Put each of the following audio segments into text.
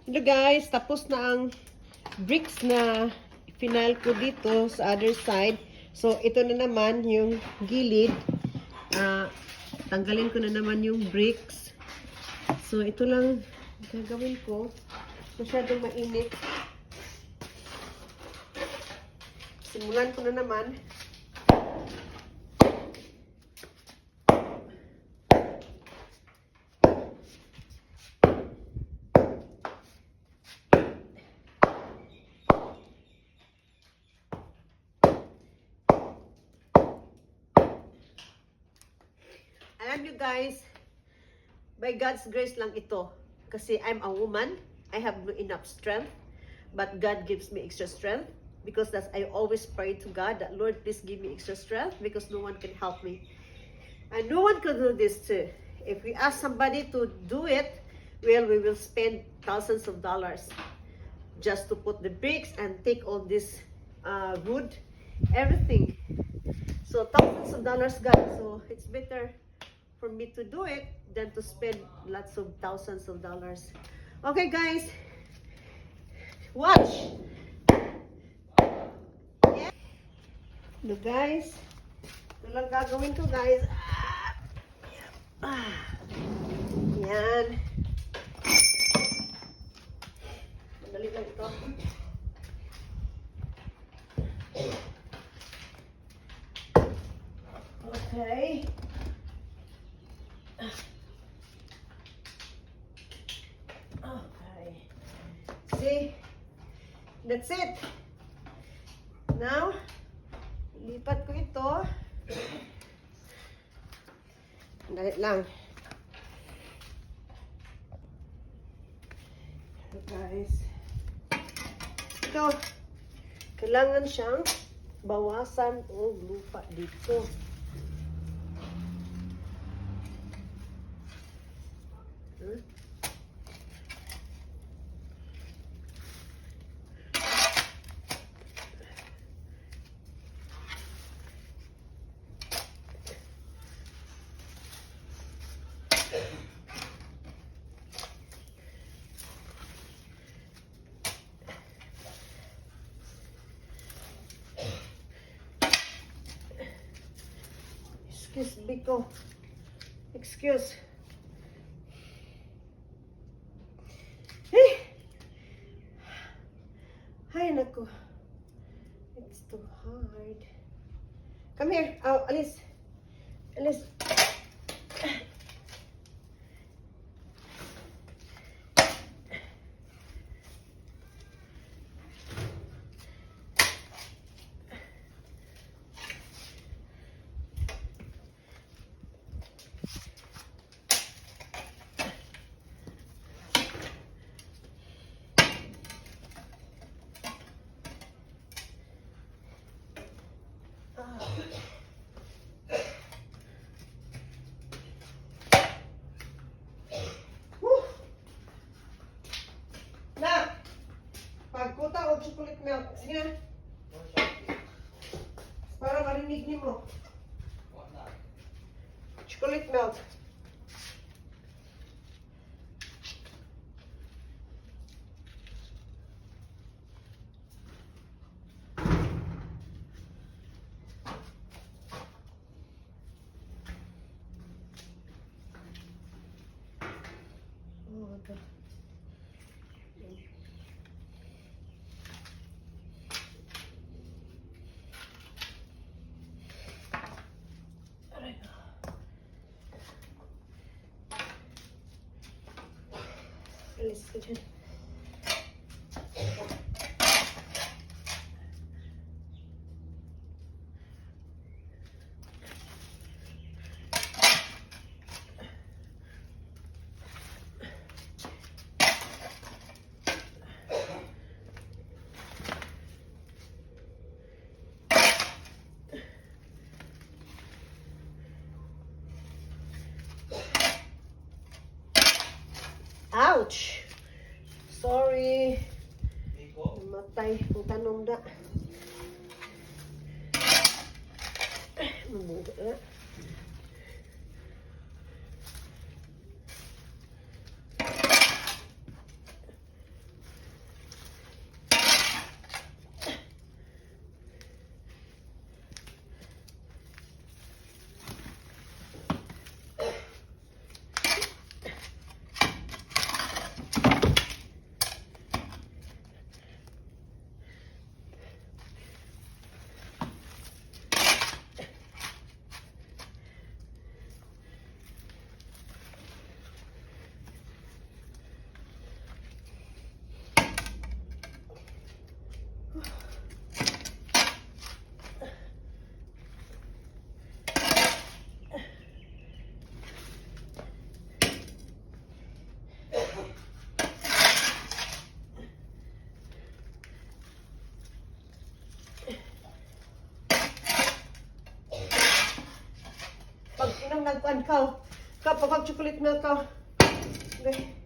Hello guys, tapos na ang bricks na final ko dito sa other side. So, ito na naman yung gilid. Tanggalin ko na naman yung bricks. So, ito lang gagawin ko. Masyadong mainit. Simulan ko na naman. Alam nyo guys, by God's grace lang ito. Kasi I'm a woman, I have no enough strength. But God gives me extra strength. Because that's, I always pray to God that, Lord, please give me extra strength. Because no one can help me. And no one can do this too. If we ask somebody to do it, well, we will spend thousands of dollars. Just to put the bricks and take all this wood, everything. So thousands of dollars guys. So it's better for me to do it than to spend lots of thousands of dollars. Okay guys, watch. Yeah. No guys, ito lang gagawin ko guys. Yan. Madali lang ito. Okay. Okay. See? That's it. Now, lipat ko ito. Dali lang. So guys. Ito. Kailangan siyang bawasan o lupa dito. Excuse Biko. Excuse. Ay, naku. It's too hard. Come here. Oh, Alice. Alice. Pagkuta o chocolate milk. Sige na. Para marinig niyo mo. Chocolate milk. Oh, okay. Alis ka dyan. Ouch! Sorry. Matay ang tanong da. Mabuga na. nagkuan ka. Kapag chocolate milk ka. Okay.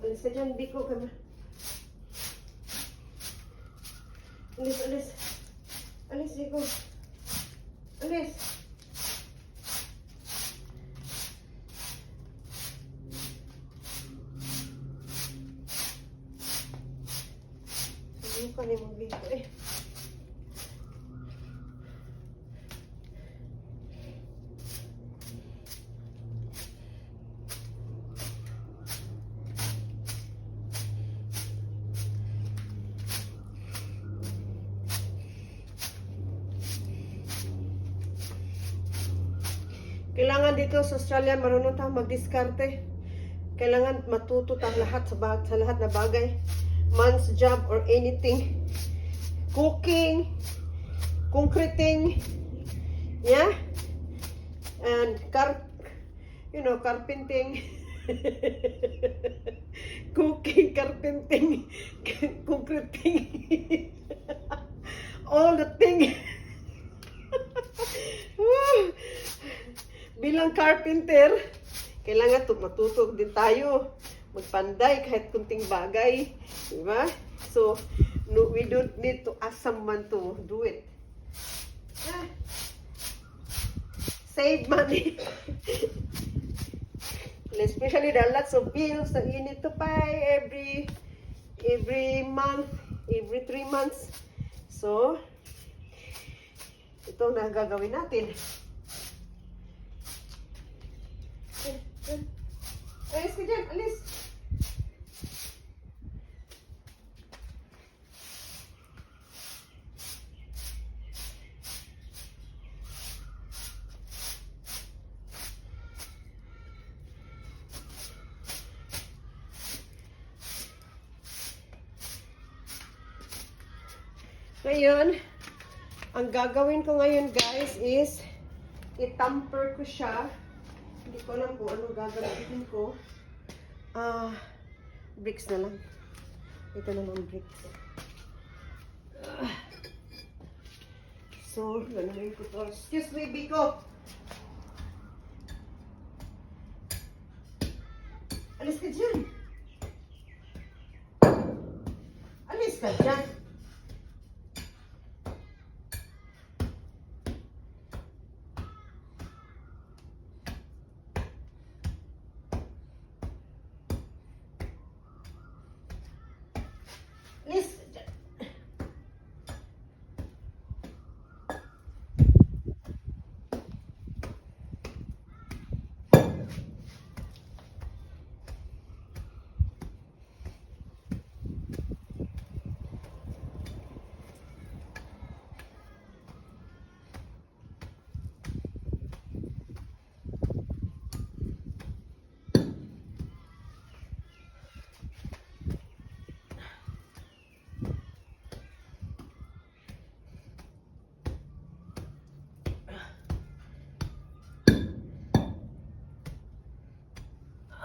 Alis ka dyan, di ko kama. Alis. Alis, di ko. Alis. Ano ka na yung dito eh. Kailangan dito sa Australia marunong tayong magdiskarte. Kailangan matuto tayong lahat sa lahat na bagay. Man's job or anything. Cooking, concreting, yeah? And carpenting. Cooking, carpenting, concreting. All the thing. Bilang carpenter, kailangan matuto din tayo. Magpanday kahit kunting bagay. Diba? So, no, we don't need to ask someone to do it. Ah. Save money. Especially there are lots of bills that you need to pay every month, every 3 months. So, ito na gagawin natin. Alis ka dyan, alis. Ngayon, ang gagawin ko ngayon guys is i-tamper ko siya. Hindi ko alam kung ano gagawin ko. Bricks na lang. Ito na lang bricks. So, gano'n ko to. Excuse me, Biko. Alis ka dyan. Alis ka dyan.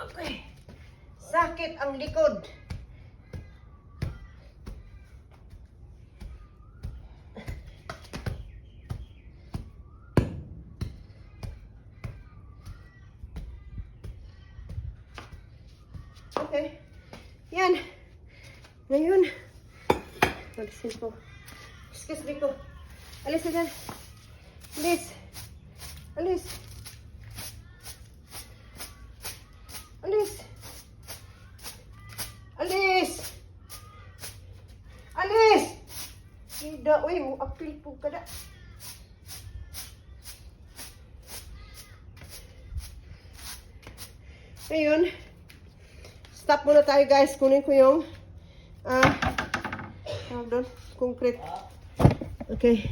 Okay. Sakit ang likod. Okay. Yan. Ngayon. Alisin ko. Excuse me ko. Alis na dyan. Alis. Alis. Alis. Alis. Alis. Da, uy, mo apil po ka da. Ayun. Stop muna tayo guys. Kunin ko yung doon, concrete. Okay.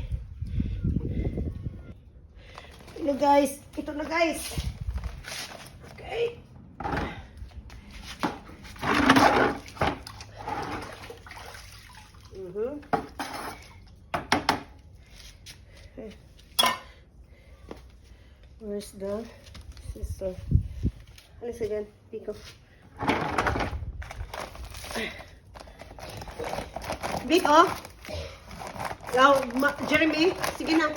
Ito guys. Ito na guys. Okay. Okay. Where's the sister? Alis ka dyan, Pico. Big, oh. Jeremy, sige na.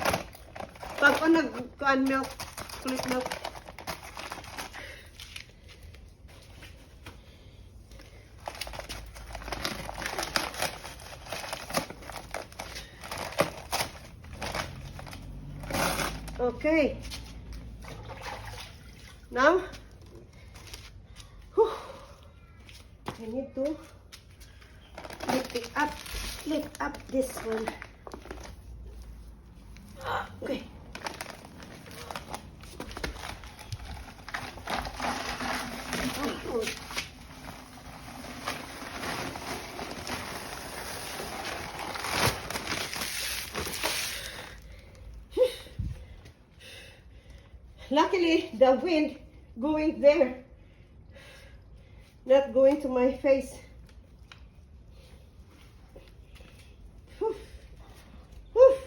Pag nag-kuan milk, kulit milk. Okay. Now, I need to lift up this one. Okay. Luckily, the wind going there, not going to my face. Whew. Whew.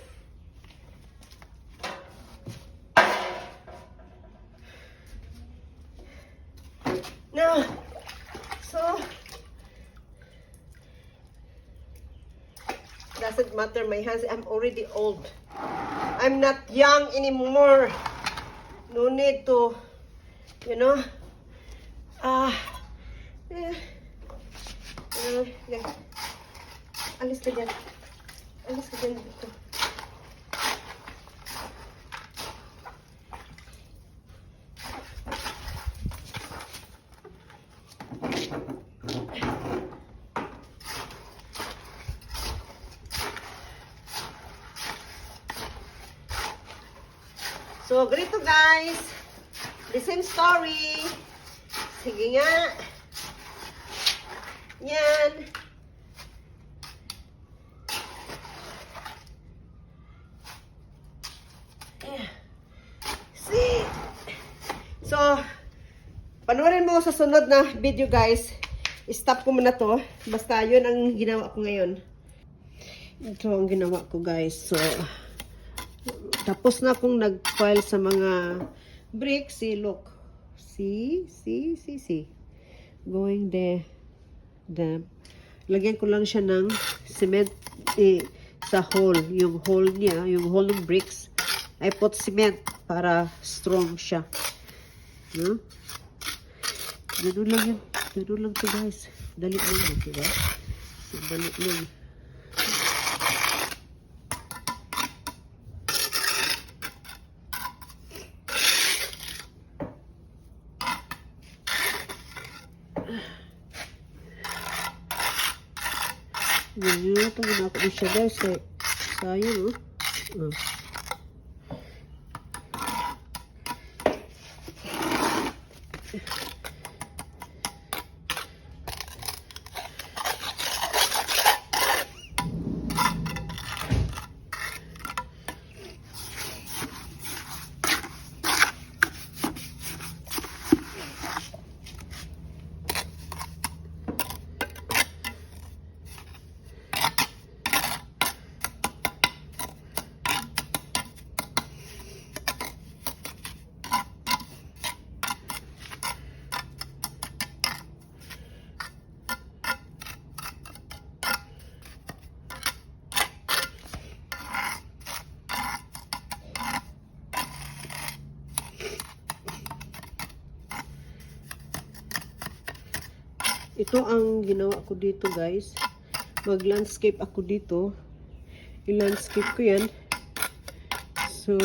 Now, so doesn't matter my hands. I'm already old. I'm not young anymore. No need to, you know, alis ka dyan. Alis ka dyan dito. So, ganito guys. The same story. Sige nga. Yan. See? So, panoorin mo sa sunod na video guys. Stop ko muna to. Basta yun ang ginawa ko ngayon. Ito ang ginawa ko guys. So, tapos na akong nag-file sa mga bricks. See, look. See? Going there. Lagyan ko lang siya ng cement sa hole. Yung hole niya, yung hole ng bricks. I put cement para strong siya. No? Ganun lang yun. Ganun lang to guys. Dali lang. Diba? Dali lang. Ganyan ito, ginako na siya guys. Sayang, oh. Ito ang ginawa ko dito guys. Mag-landscape ako dito. I-landscape ko yan. So,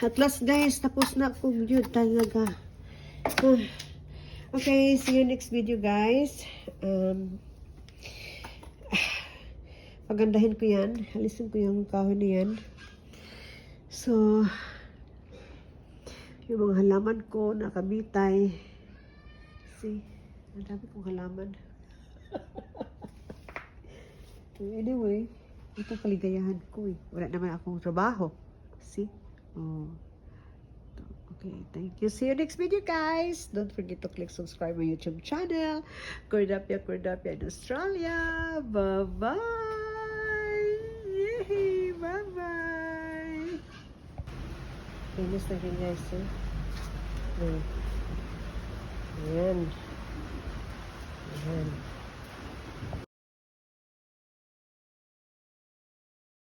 At last guys, tapos na ako yun talaga. Okay, see you next video guys. Pagandahin ko yan. Alisin ko yung kahoy na yan. So, yung mga halaman ko nakabitay. See, ang dami kong halaman. Anyway, ito kaligayahan ko eh. Wala naman akong trabaho. See? Oh. Okay, thank you. See you next video, guys. Don't forget to click subscribe my YouTube channel. Cordapia in Australia. Bye-bye. Yay! Bye-bye. Finish na rin, guys. Ayan. Ayan.